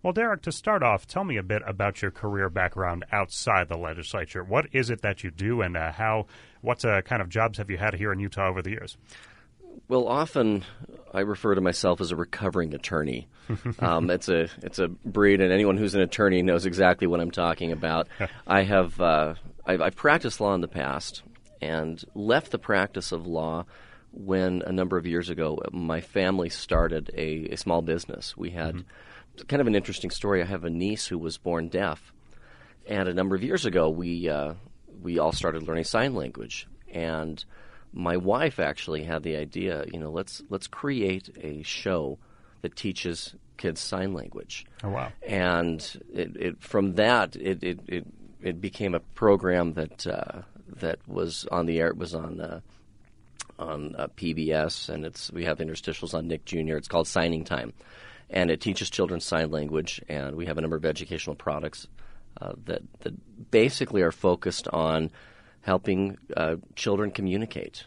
Well, Derek, to start off, tell me a bit about your career background outside the legislature. What is it that you do, and what kind of jobs have you had here in Utah over the years? Well, often I refer to myself as a recovering attorney. It's a breed, and anyone who's an attorney knows exactly what I'm talking about. I've practiced law in the past and left the practice of law when a number of years ago my family started a small business. We had kind of an interesting story. I have a niece who was born deaf, and a number of years ago we all started learning sign language. And my wife actually had the idea, let's create a show that teaches kids sign language. Oh, wow. And from that it became a program that was on the air. It was on PBS, and we have interstitials on Nick Jr. It's called Signing Time, and it teaches children sign language. And we have a number of educational products that basically are focused on helping children communicate.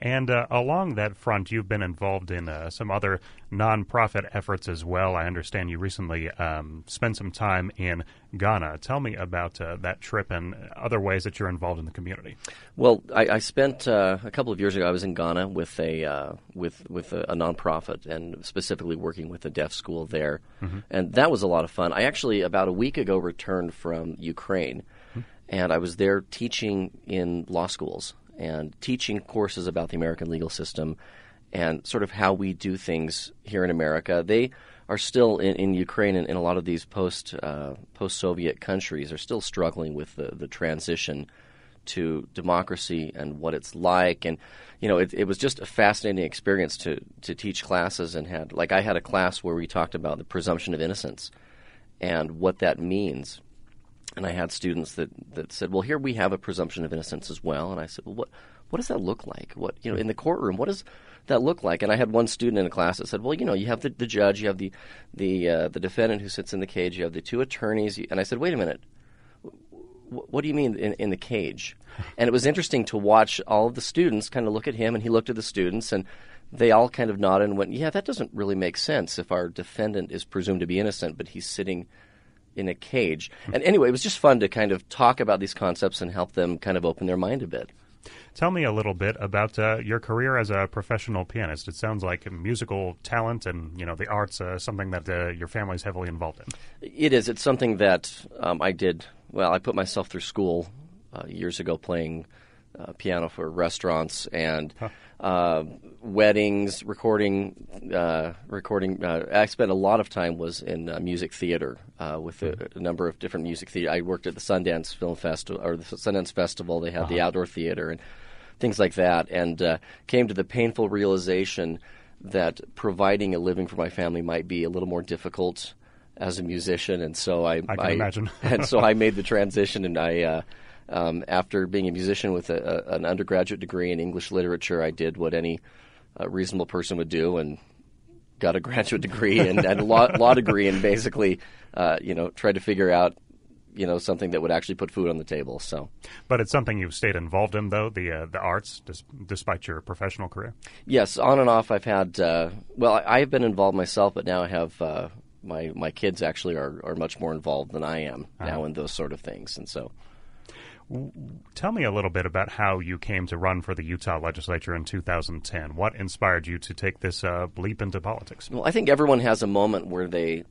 And along that front, you've been involved in some other nonprofit efforts as well. I understand you recently spent some time in Ghana. Tell me about that trip and other ways that you're involved in the community. Well, I spent a couple of years ago. I was in Ghana with a nonprofit, and specifically working with a deaf school there, and that was a lot of fun. I actually about a week ago returned from Ukraine, and I was there teaching in law schools and teaching courses about the American legal system and sort of how we do things here in America. They are still in Ukraine and in a lot of these post-Soviet countries are still struggling with the transition to democracy and what it's like. And, it was just a fascinating experience to teach classes, and I had a class where we talked about the presumption of innocence and what that means. And I had students that said, well, here we have a presumption of innocence as well. And I said, well, what does that look like? In the courtroom, what does that look like? And I had one student in a class that said, well, you have the judge, you have the defendant who sits in the cage, you have the two attorneys. And I said, wait a minute, what do you mean in the cage? And it was interesting to watch all of the students kind of look at him, and he looked at the students, and they all kind of nodded and went, yeah, that doesn't really make sense if our defendant is presumed to be innocent, but he's sitting in a cage. And anyway, it was just fun to kind of talk about these concepts and help them kind of open their mind a bit. Tell me a little bit about your career as a professional pianist. It sounds like musical talent and, the arts, something that your family's heavily involved in. It is. It's something that I did. Well, I put myself through school years ago playing piano for restaurants and weddings, recording. I spent a lot of time was in music theater with a number of different music theater. I worked at the Sundance Film Festival or the Sundance Festival. They had the outdoor theater and things like that, and came to the painful realization that providing a living for my family might be a little more difficult as a musician, and so I can imagine. And so I made the transition, and I. After being a musician with an undergraduate degree in English literature, I did what any reasonable person would do and got a graduate degree and a law degree, and basically, tried to figure out, something that would actually put food on the table. So, but it's something you've stayed involved in, though, the arts, despite your professional career. Yes, on and off. I've had. I've been involved myself, but now I have. My kids actually are much more involved than I am now in those sort of things, and so. Tell me a little bit about how you came to run for the Utah legislature in 2010. What inspired you to take this leap into politics? Well, I think everyone has a moment where they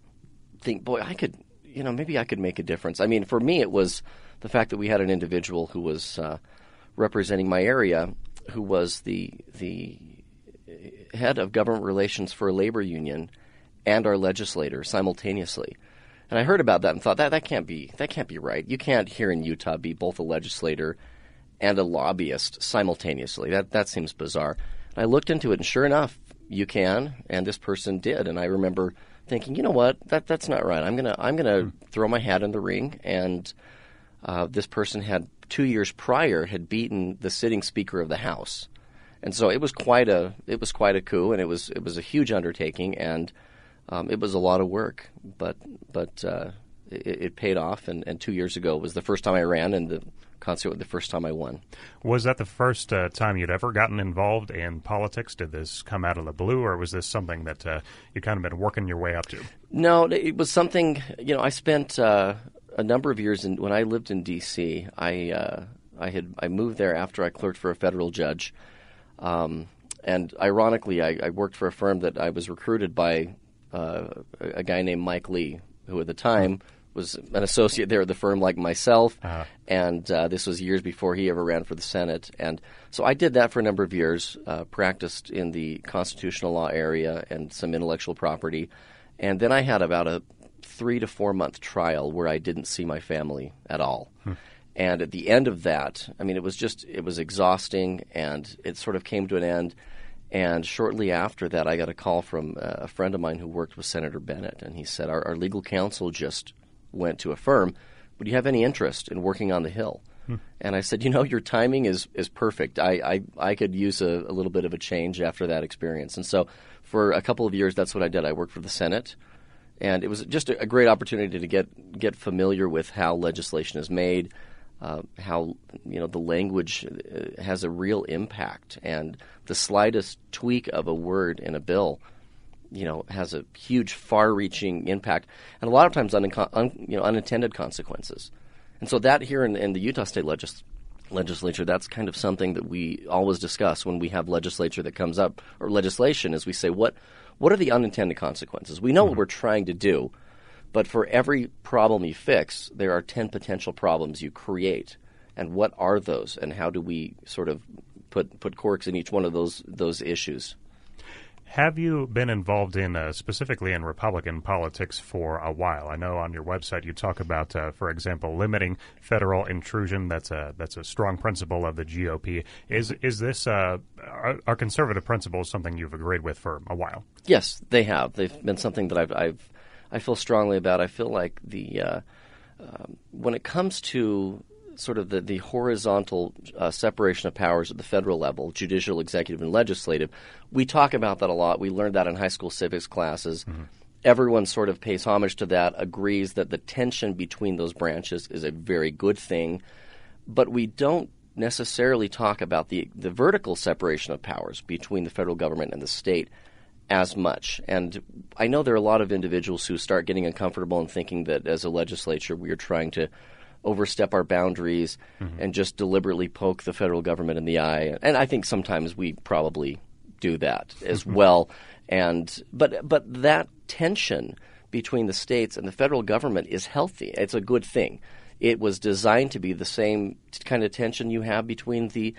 think, boy, maybe I could make a difference. I mean, for me, it was the fact that we had an individual who was representing my area, who was the head of government relations for a labor union and our legislator simultaneously. And I heard about that and thought that can't be right. You can't here in Utah be both a legislator and a lobbyist simultaneously. That seems bizarre. And I looked into it, and sure enough, you can, and this person did. And I remember thinking, you know what, that's not right. I'm gonna throw my hat in the ring. And this person had 2 years prior had beaten the sitting Speaker of the House, and so it was quite a coup, and it was a huge undertaking, and it was a lot of work, but it paid off, and 2 years ago was the first time I ran, and consequently the first time I won. Was that the first time you'd ever gotten involved in politics? Did this come out of the blue, or was this something that you kind of been working your way up to? No, it was something. I spent a number of years when I lived in D.C. I moved there after I clerked for a federal judge, and ironically, I worked for a firm that I was recruited by a guy named Mike Lee, who at the time was an associate there at the firm like myself, and this was years before he ever ran for the Senate. And so I did that for a number of years, practiced in the constitutional law area and some intellectual property. And then I had about a 3 to 4 month trial where I didn't see my family at all. And at the end of that, I mean, it was exhausting, and it sort of came to an end. And shortly after that, I got a call from a friend of mine who worked with Senator Bennett, and he said, our legal counsel just went to a firm. Would you have any interest in working on the Hill? And I said, your timing is perfect. I could use a little bit of a change after that experience. And so for a couple of years, that's what I did. I worked for the Senate, and it was just a great opportunity to get familiar with how legislation is made, how the language has a real impact, and the slightest tweak of a word in a bill has a huge, far-reaching impact, and a lot of times unintended consequences. And so that here in the Utah State Legislature, that's kind of something that we always discuss when we have legislature that comes up, or legislation, is we say, what are the unintended consequences? We know what we're trying to do, but for every problem you fix, there are 10 potential problems you create. And what are those, and how do we sort of put corks in each one of those issues? Have you been involved in specifically in Republican politics for a while? I know on your website you talk about, for example, limiting federal intrusion. That's a strong principle of the GOP. Is this are conservative principles something you've agreed with for a while? Yes, they have. They've been something that I feel strongly about. I feel like when it comes to sort of the horizontal separation of powers at the federal level, judicial, executive, and legislative, we talk about that a lot. We learned that in high school civics classes. Everyone sort of pays homage to that, agrees that the tension between those branches is a very good thing, but we don't necessarily talk about the vertical separation of powers between the federal government and the state as much. And I know there are a lot of individuals who start getting uncomfortable and thinking that as a legislature we are trying to overstep our boundaries and just deliberately poke the federal government in the eye. And I think sometimes we probably do that as well. But that tension between the states and the federal government is healthy. It's a good thing. It was designed to be the same kind of tension you have between the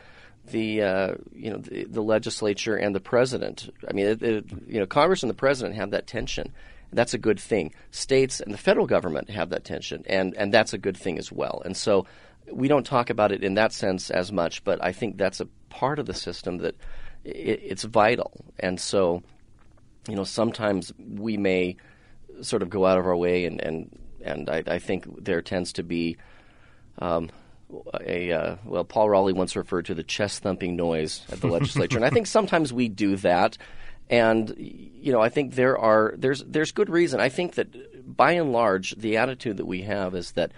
legislature and the president. I mean, Congress and the president have that tension. That's a good thing. States and the federal government have that tension, and that's a good thing as well. And so we don't talk about it in that sense as much, but I think that's a part of the system that it's vital. And so, sometimes we may sort of go out of our way, and I think there tends to be Paul Raleigh once referred to the chest-thumping noise at the legislature, and I think sometimes we do that. And I think there's good reason. I think that by and large, the attitude that we have is that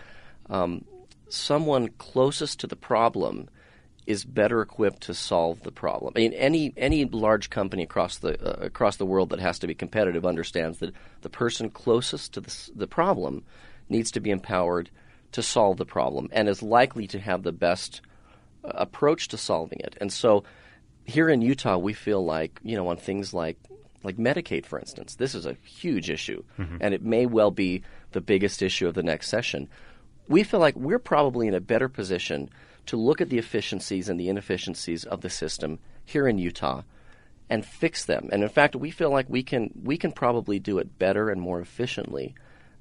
someone closest to the problem is better equipped to solve the problem. I mean, any large company across the world that has to be competitive understands that the person closest to the problem needs to be empowered to solve the problem and is likely to have the best approach to solving it. And so here in Utah, we feel like, on things like Medicaid, for instance, this is a huge issue, and it may well be the biggest issue of the next session. We feel like we're probably in a better position to look at the efficiencies and the inefficiencies of the system here in Utah and fix them. And in fact, we feel like we can probably do it better and more efficiently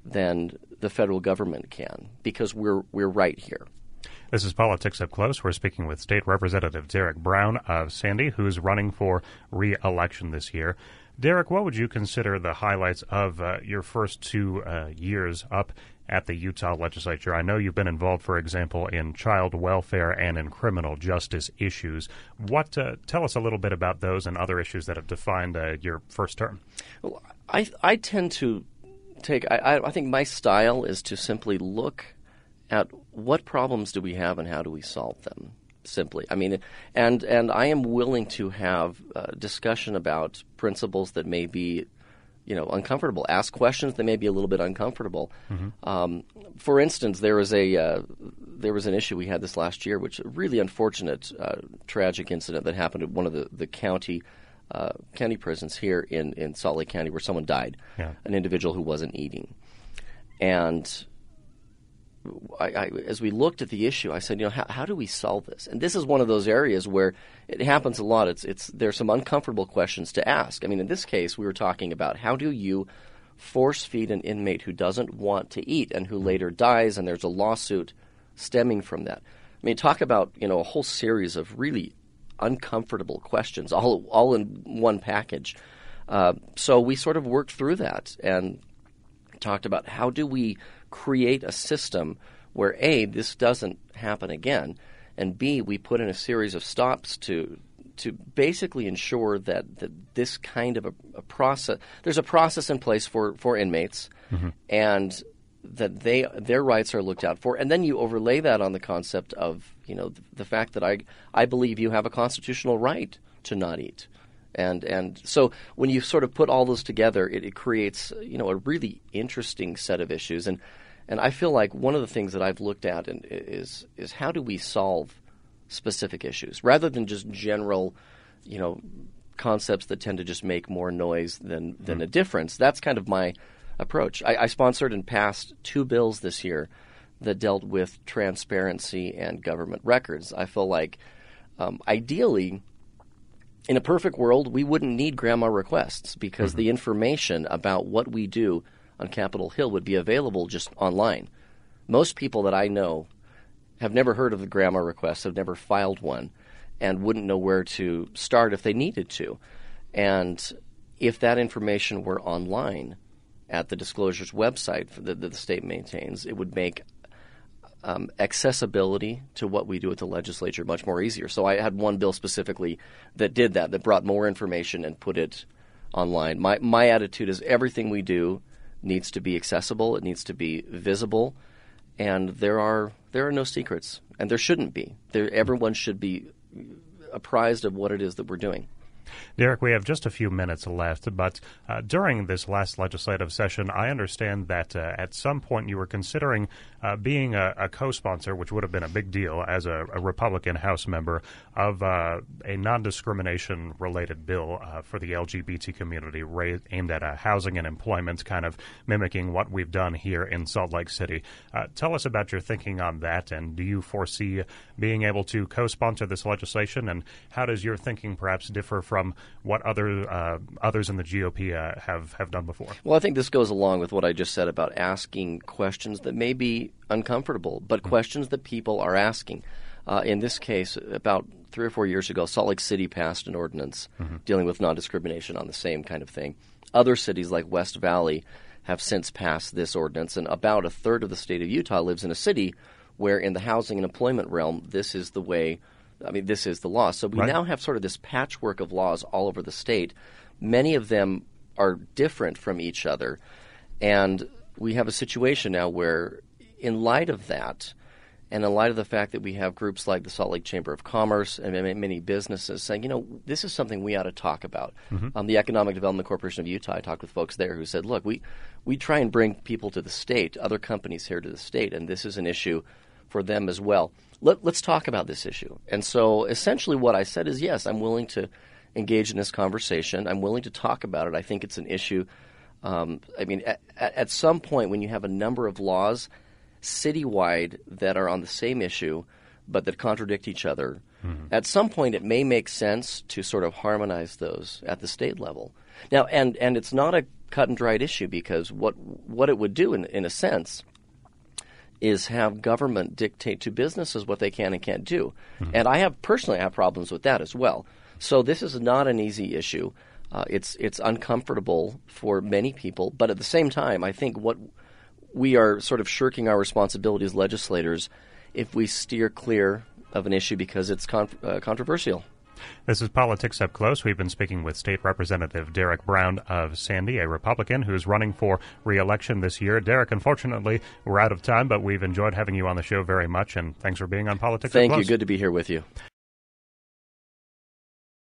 than the federal government can because we're right here. This is Politics Up Close. We're speaking with State Representative Derek Brown of Sandy, who's running for re-election this year. Derek, what would you consider the highlights of your first 2 years up at the Utah legislature? I know you've been involved, for example, in child welfare and in criminal justice issues. Tell us a little bit about those and other issues that have defined your first term. Well, I tend to I think my style is to simply look at what problems do we have and how do we solve them, simply. I mean, and I am willing to have discussion about principles that may be uncomfortable. Ask questions that may be a little bit uncomfortable. For instance, there was an issue we had this last year, which a really unfortunate, tragic incident that happened at one of the county prisons here in Salt Lake County, where someone died, an individual who wasn't eating. And as we looked at the issue, I said, how do we solve this? And this is one of those areas where it happens a lot. There's some uncomfortable questions to ask. I mean, in this case, we were talking about how do you force feed an inmate who doesn't want to eat and who later dies, and there's a lawsuit stemming from that. I mean, talk about a whole series of really uncomfortable questions, all in one package. So we sort of worked through that and talked about how do we create a system where A, this doesn't happen again, and B, we put in a series of stops to basically ensure that this kind of a process, there's a process in place for inmates, and that their rights are looked out for, and then you overlay that on the concept of the fact that I believe you have a constitutional right to not eat. And so when you sort of put all those together, it creates a really interesting set of issues. And I feel like one of the things that I've looked at is how do we solve specific issues rather than just general concepts that tend to just make more noise than a difference. That's kind of my approach. I sponsored and passed 2 bills this year that dealt with transparency and government records. I feel like ideally, in a perfect world, we wouldn't need grandma requests because the information about what we do on Capitol Hill would be available just online. Most people that I know have never heard of the grandma request, have never filed one, and wouldn't know where to start if they needed to. And if that information were online at the disclosures website that the state maintains, it would make accessibility to what we do at the legislature much more easier. So I had one bill specifically that did that brought more information and put it online. My attitude is everything we do needs to be accessible, it needs to be visible, and there are no secrets, and there shouldn't be. Everyone should be apprised of what it is that we're doing. Derek, we have just a few minutes left, but during this last legislative session, I understand that at some point you were considering being a co-sponsor, which would have been a big deal as a Republican House member, of a non-discrimination-related bill for the LGBT community aimed at housing and employment, kind of mimicking what we've done here in Salt Lake City. Tell us about your thinking on that, and do you foresee being able to co-sponsor this legislation, and how does your thinking perhaps differ from what others in the GOP have done before? Well, I think this goes along with what I just said about asking questions that may be uncomfortable, but questions that people are asking. In this case, about 3 or 4 years ago, Salt Lake City passed an ordinance dealing with non-discrimination on the same kind of thing. Other cities like West Valley have since passed this ordinance, and about a third of the state of Utah lives in a city where in the housing and employment realm, this is the way. This is the law. So we now have sort of this patchwork of laws all over the state. Many of them are different from each other. And we have a situation now where, in light of that, and in light of the fact that we have groups like the Salt Lake Chamber of Commerce and many businesses saying, this is something we ought to talk about. The Economic Development Corporation of Utah, I talked with folks there who said, look, we try and bring people to the state, other companies here to the state, and this is an issue for them as well. Let's talk about this issue. And so essentially what I said is, yes, I'm willing to engage in this conversation. I'm willing to talk about it. I think it's an issue. At some point when you have a number of laws citywide that are on the same issue but that contradict each other, at some point it may make sense to sort of harmonize those at the state level. Now, and it's not a cut and dried issue because what it would do in a sense is have government dictate to businesses what they can and can't do. And I personally have problems with that as well. So this is not an easy issue. It's uncomfortable for many people, but at the same time, I think what we are sort of shirking our responsibility as legislators if we steer clear of an issue because it's controversial. This is Politics Up Close. We've been speaking with State Representative Derek Brown of Sandy, a Republican who's running for re-election this year. Derek, unfortunately, we're out of time, but we've enjoyed having you on the show very much, and thanks for being on Politics Up Close. Thank you. Good to be here with you.